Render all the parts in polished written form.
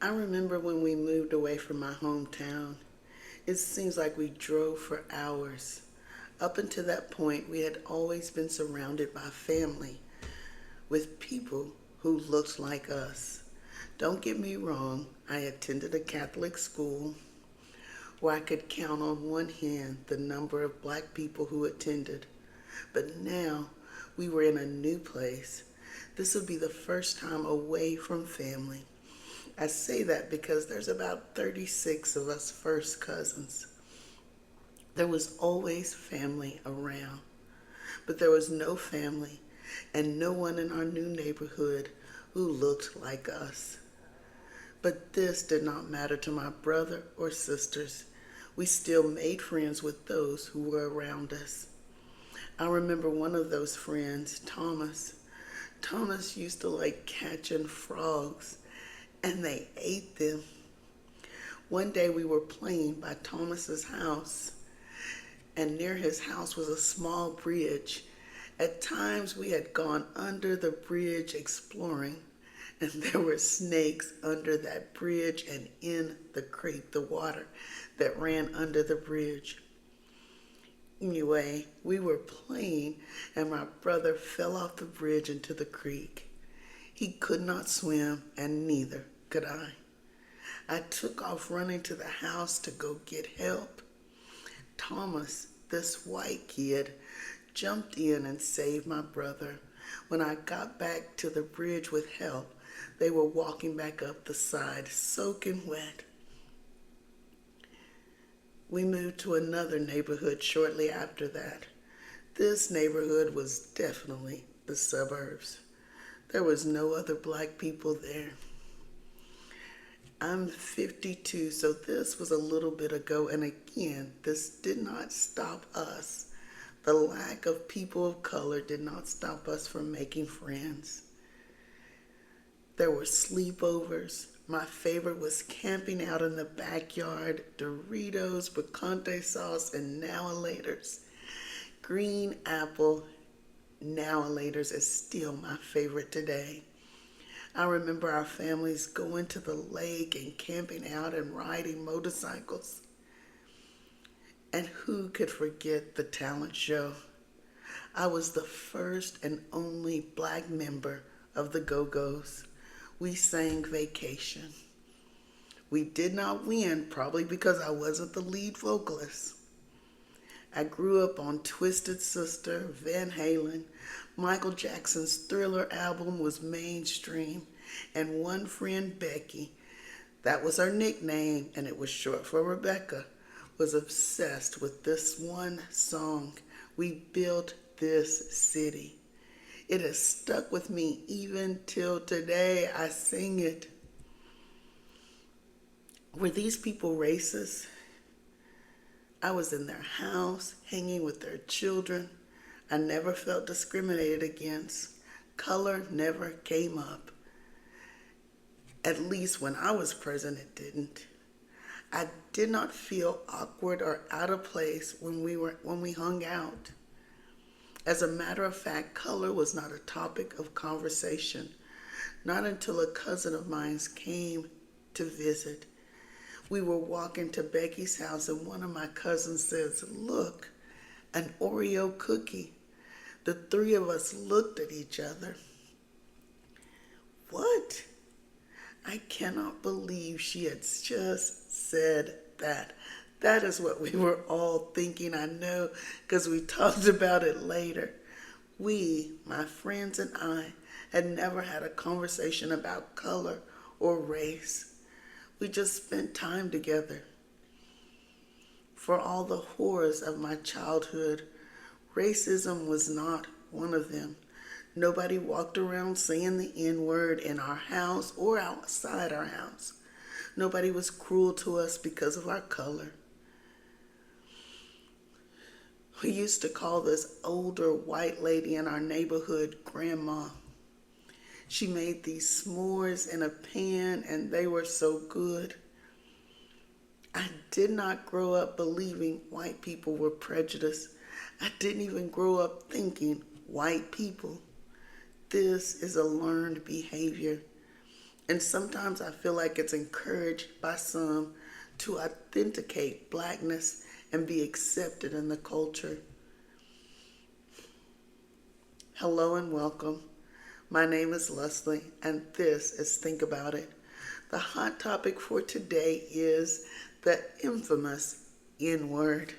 I remember when we moved away from my hometown. It seems like we drove for hours. Up until that point, we had always been surrounded by family, with people who looked like us. Don't get me wrong, I attended a Catholic school where I could count on one hand the number of black people who attended. But now we were in a new place. This would be the first time away from family. I say that because there's about 36 of us first cousins. There was always family around, but there was no family and no one in our new neighborhood who looked like us. But this did not matter to my brother or sisters. We still made friends with those who were around us. I remember one of those friends, Thomas. Thomas used to like catching frogs, and they ate them. One day we were playing by Thomas's house, and near his house was a small bridge. At times we had gone under the bridge exploring, and there were snakes under that bridge and in the creek, the water that ran under the bridge. Anyway, we were playing, and my brother fell off the bridge into the creek. He could not swim, and neither could I. I took off running to the house to go get help. Thomas, this white kid, jumped in and saved my brother. When I got back to the bridge with help, they were walking back up the side, soaking wet. We moved to another neighborhood shortly after that. This neighborhood was definitely the suburbs. There was no other black people there. I'm 52, so this was a little bit ago, and again, this did not stop us. The lack of people of color did not stop us from making friends. There were sleepovers. My favorite was camping out in the backyard, Doritos, picante sauce, and now-a-laters. Green apple now-a-laters is still my favorite today. I remember our families going to the lake and camping out and riding motorcycles. And who could forget the talent show? I was the first and only black member of the Go-Go's. We sang Vacation. We did not win, probably because I wasn't the lead vocalist. I grew up on Twisted Sister, Van Halen. Michael Jackson's Thriller album was mainstream, and one friend, Becky, that was her nickname, and it was short for Rebecca, was obsessed with this one song, We Built This City. It has stuck with me even till today. I sing it. Were these people racist? I was in their house, hanging with their children. I never felt discriminated against. Color never came up. At least when I was present, it didn't. I did not feel awkward or out of place when we hung out. As a matter of fact, color was not a topic of conversation, not until a cousin of mine came to visit. We were walking to Becky's house, and one of my cousins says, "Look, an Oreo cookie." The three of us looked at each other. What? I cannot believe she had just said that. That is what we were all thinking, I know, because we talked about it later. We, my friends and I, had never had a conversation about color or race. We just spent time together. For all the horrors of my childhood, racism was not one of them. Nobody walked around saying the N-word in our house or outside our house. Nobody was cruel to us because of our color. We used to call this older white lady in our neighborhood Grandma. She made these s'mores in a pan, and they were so good. I did not grow up believing white people were prejudiced. I didn't even grow up thinking white people. This is a learned behavior. And sometimes I feel like it's encouraged by some to authenticate blackness and be accepted in the culture. Hello and welcome. My name is Leslie, and this is Think About It. The hot topic for today is the infamous N-word.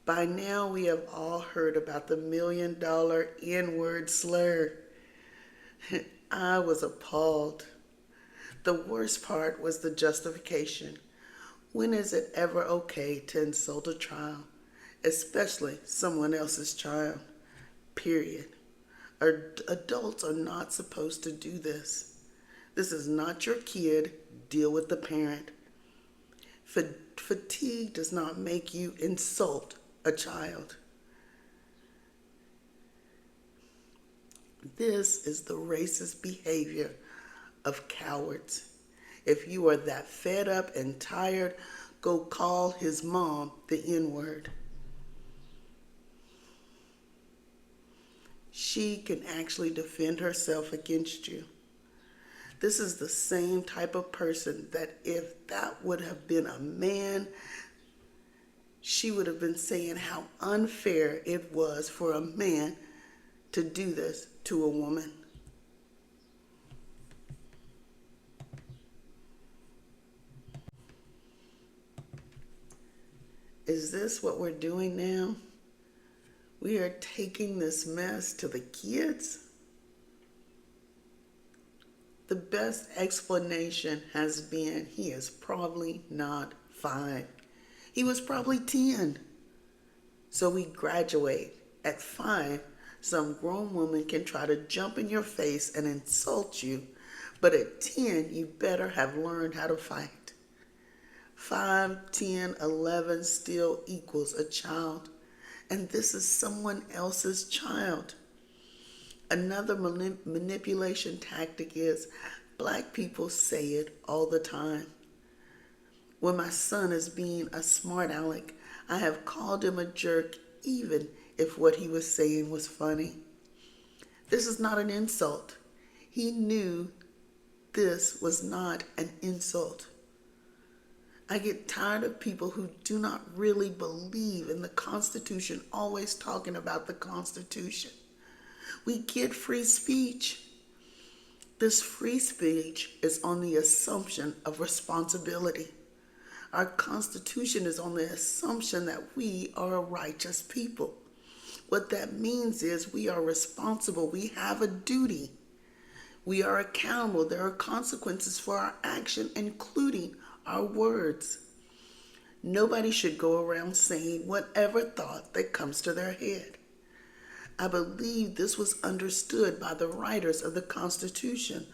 By now, we have all heard about the $1 million N-word slur. I was appalled. The worst part was the justification. When is it ever okay to insult a child, especially someone else's child? Period. Adults are not supposed to do this. This is not your kid. Deal with the parent. Fatigue does not make you insult a child. This is the racist behavior of cowards. If you are that fed up and tired, go call his mom the N-word. She can actually defend herself against you. This is the same type of person that if that would have been a man, she would have been saying how unfair it was for a man to do this to a woman. Is this what we're doing now? We are taking this mess to the kids? The best explanation has been he is probably not 5. He was probably 10. So we graduate. At 5, some grown woman can try to jump in your face and insult you, but at 10, you better have learned how to fight. 5, 10, 11 still equals a child, and this is someone else's child. Another manipulation tactic is black people say it all the time. When my son is being a smart aleck, I have called him a jerk even if what he was saying was funny. This is not an insult. He knew this was not an insult. I get tired of people who do not really believe in the Constitution, always talking about the Constitution. We get free speech. This free speech is on the assumption of responsibility. Our Constitution is on the assumption that we are a righteous people. What that means is we are responsible. We have a duty. We are accountable. There are consequences for our action, including our words. Nobody should go around saying whatever thought that comes to their head. I believe this was understood by the writers of the Constitution,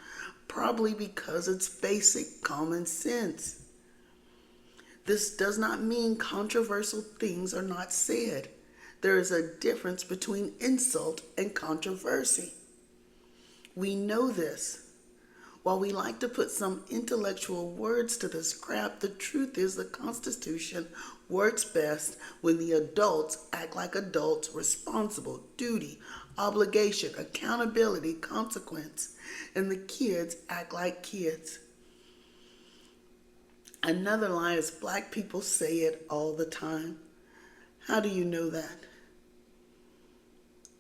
probably because it's basic common sense. This does not mean controversial things are not said. There is a difference between insult and controversy. We know this. While we like to put some intellectual words to this crap, the truth is the Constitution works best when the adults act like adults, responsible, duty, obligation, accountability, consequence, and the kids act like kids. Another lie is black people say it all the time. How do you know that?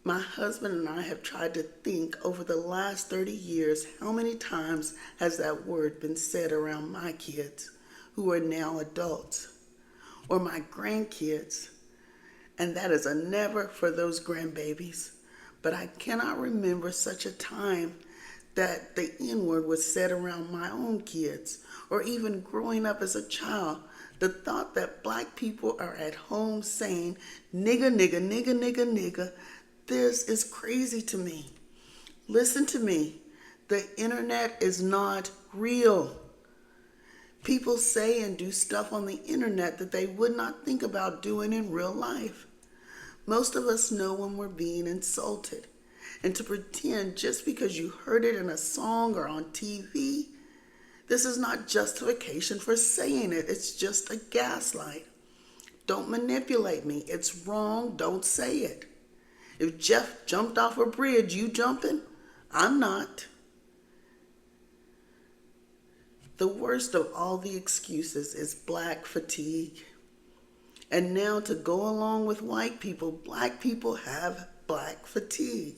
My husband and I have tried to think over the last 30 years, how many times has that word been said around my kids, who are now adults, or my grandkids? And that is a never for those grandbabies. But I cannot remember such a time that the N-word was said around my own kids, or even growing up as a child. The thought that black people are at home saying, nigga, nigga, nigga, nigga, nigga, this is crazy to me. Listen to me. The internet is not real. People say and do stuff on the internet that they would not think about doing in real life. Most of us know when we're being insulted. And to pretend just because you heard it in a song or on TV, this is not justification for saying it. It's just a gaslight. Don't manipulate me. It's wrong. Don't say it. If Jeff jumped off a bridge, you jumping? I'm not. The worst of all the excuses is black fatigue. And now, to go along with white people, black people have black fatigue.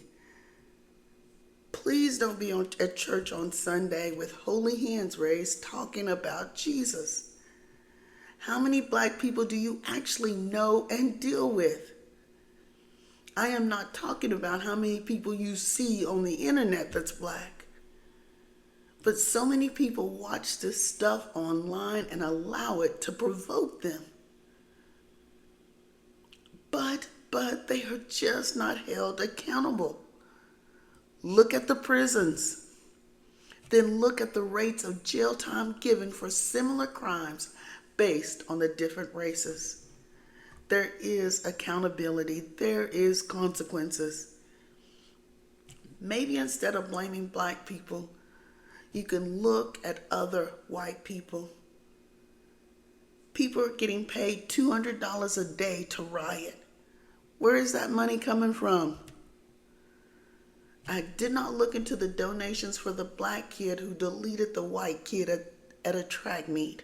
Please don't be at church on Sunday with holy hands raised talking about Jesus. How many black people do you actually know and deal with? I am not talking about how many people you see on the internet that's black. But so many people watch this stuff online and allow it to provoke them. But they are just not held accountable. Look at the prisons. Then look at the rates of jail time given for similar crimes based on the different races. There is accountability. There is consequences. Maybe instead of blaming black people, you can look at other white people. People are getting paid $200 a day to riot. Where is that money coming from? I did not look into the donations for the black kid who deleted the white kid at a track meet,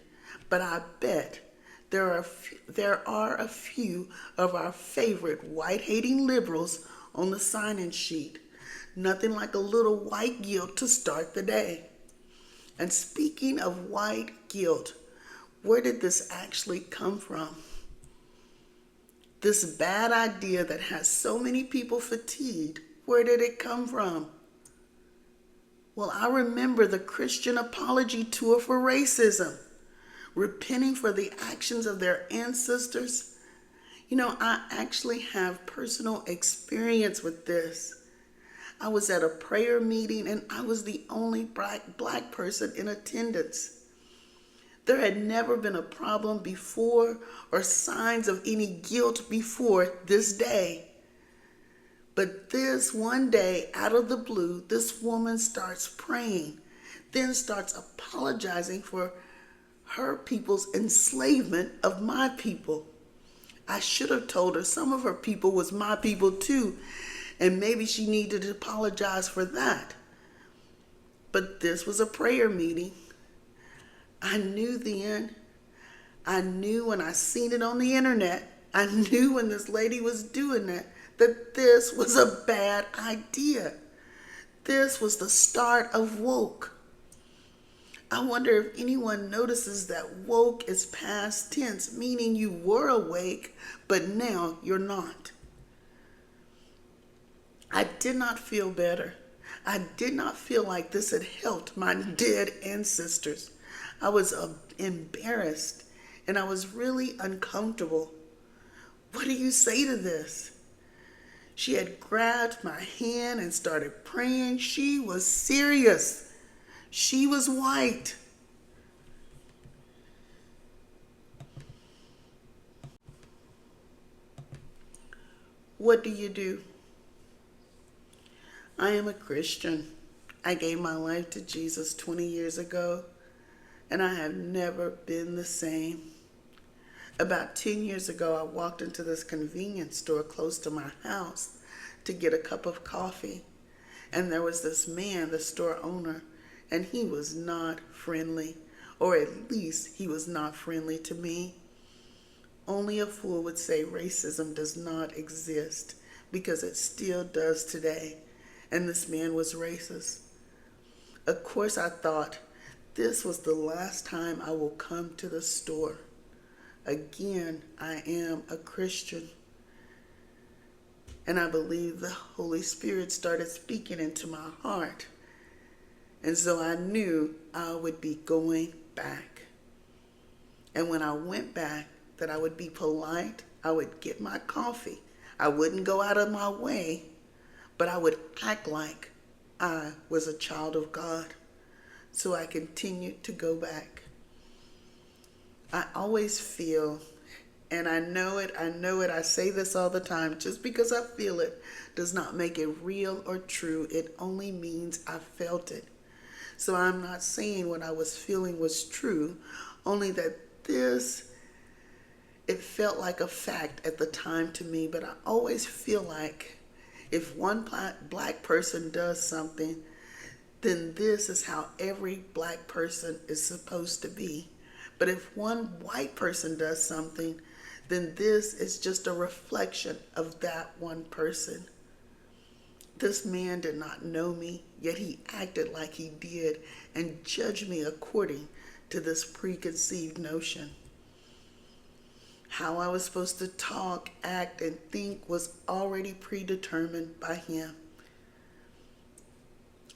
but I bet there are a few of our favorite white-hating liberals on the sign-in sheet. Nothing like a little white guilt to start the day. And speaking of white guilt, where did this actually come from? This bad idea that has so many people fatigued, where did it come from? Well, I remember the Christian apology tour for racism, repenting for the actions of their ancestors. I actually have personal experience with this. I was at a prayer meeting and I was the only black person in attendance. There had never been a problem before or signs of any guilt before this day. But this one day, out of the blue, this woman starts praying, then starts apologizing for her people's enslavement of my people. I should have told her some of her people was my people too, and maybe she needed to apologize for that. But this was a prayer meeting. I knew then. I knew when I seen it on the internet. I knew when this lady was doing that this was a bad idea. This was the start of woke. I wonder if anyone notices that woke is past tense, meaning you were awake, but now you're not. I did not feel better. I did not feel like this had helped my dead ancestors. I was embarrassed and I was really uncomfortable. What do you say to this? She had grabbed my hand and started praying. She was serious. She was white. What do you do? I am a Christian. I gave my life to Jesus 20 years ago, and I have never been the same. About 10 years ago, I walked into this convenience store close to my house to get a cup of coffee, and there was this man, the store owner, and he was not friendly, or at least he was not friendly to me. Only a fool would say racism does not exist, because it still does today, and this man was racist. Of course, I thought, this was the last time I will come to the store. Again, I am a Christian. And I believe the Holy Spirit started speaking into my heart. And so I knew I would be going back. And when I went back, that I would be polite, I would get my coffee. I wouldn't go out of my way, but I would act like I was a child of God. So I continued to go back. I always feel, and I know it, I say this all the time, just because I feel it does not make it real or true. It only means I felt it. So I'm not saying what I was feeling was true, only that it felt like a fact at the time to me, but I always feel like If one black person does something, then this is how every black person is supposed to be. But if one white person does something, then this is just a reflection of that one person. This man did not know me, yet he acted like he did and judged me according to this preconceived notion. How I was supposed to talk, act, and think was already predetermined by him.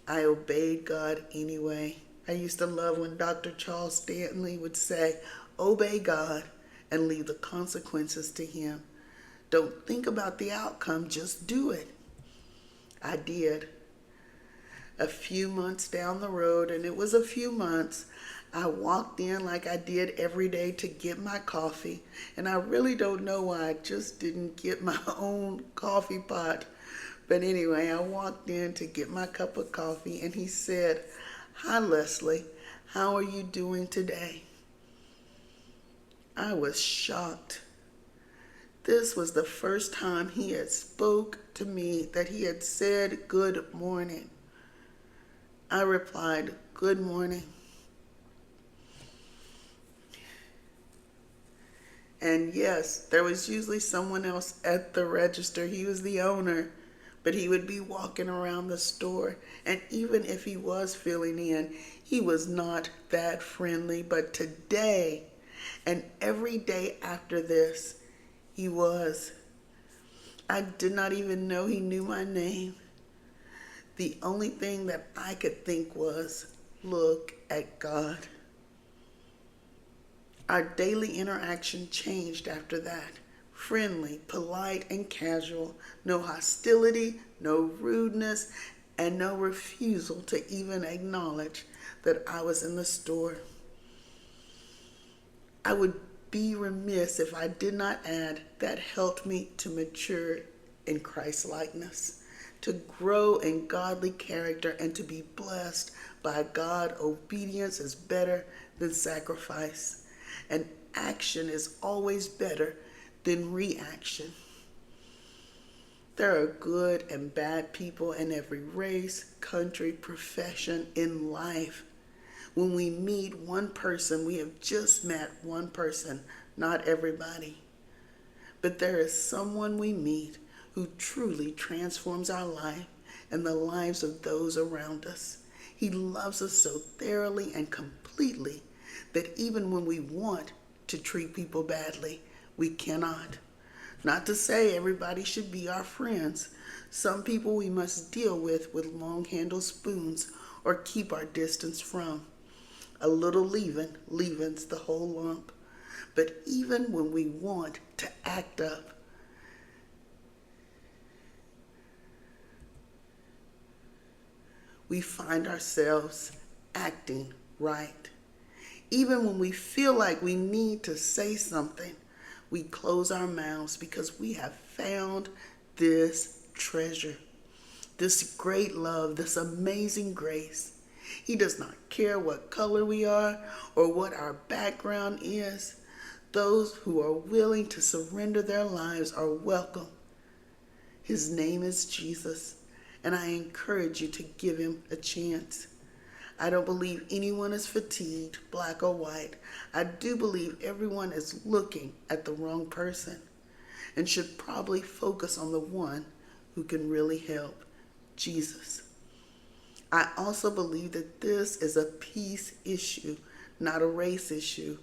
I obeyed God anyway. I used to love when Dr. Charles Stanley would say, obey God and leave the consequences to him. Don't think about the outcome, just do it. I did. A few months down the road, and it was a few months, I walked in like I did every day to get my coffee, and I really don't know why I just didn't get my own coffee pot. But anyway, I walked in to get my cup of coffee, and he said, "Hi, Leslie, how are you doing today?" I was shocked. This was the first time he had spoke to me that he had said good morning. I replied, "Good morning." And yes, there was usually someone else at the register. He was the owner, but he would be walking around the store. And even if he was filling in, he was not that friendly. But today and every day after this, he was. I did not even know he knew my name. The only thing that I could think was, look at God. Our daily interaction changed after that. Friendly, polite, and casual. No hostility, no rudeness, and no refusal to even acknowledge that I was in the store. I would be remiss if I did not add that helped me to mature in Christ-likeness, to grow in godly character, and to be blessed by God. Obedience is better than sacrifice, and action is always better than reaction. There are good and bad people in every race, country, profession, in life. When we meet one person, we have just met one person, not everybody. But there is someone we meet who truly transforms our life and the lives of those around us. He loves us so thoroughly and completely that even when we want to treat people badly, we cannot. Not to say everybody should be our friends. Some people we must deal with long-handled spoons or keep our distance from. A little leaven leavens the whole lump. But even when we want to act up, we find ourselves acting right. Even when we feel like we need to say something, we close our mouths because we have found this treasure, this great love, this amazing grace. He does not care what color we are or what our background is. Those who are willing to surrender their lives are welcome. His name is Jesus, and I encourage you to give him a chance. I don't believe anyone is fatigued, black or white. I do believe everyone is looking at the wrong person and should probably focus on the one who can really help, Jesus. I also believe that this is a peace issue, not a race issue,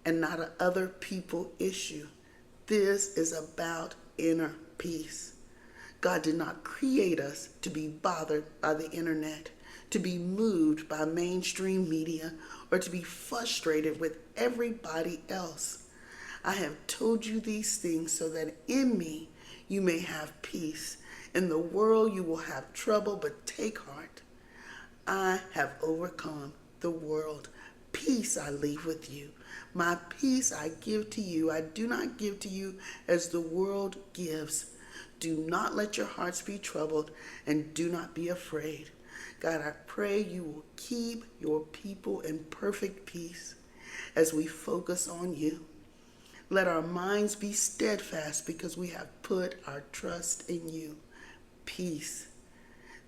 and not an other people issue. This is about inner peace. God did not create us to be bothered by the internet, to be moved by mainstream media, or to be frustrated with everybody else. I have told you these things so that in me you may have peace. In the world you will have trouble, but take heart. I have overcome the world. Peace I leave with you. My peace I give to you. I do not give to you as the world gives. Do not let your hearts be troubled, and do not be afraid. God, I pray you will keep your people in perfect peace as we focus on you. Let our minds be steadfast because we have put our trust in you. Peace.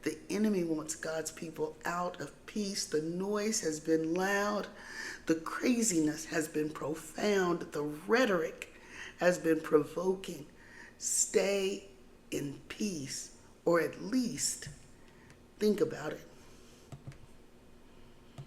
The enemy wants God's people out of peace. The noise has been loud. The craziness has been profound. The rhetoric has been provoking. Stay in peace, or at least think about it.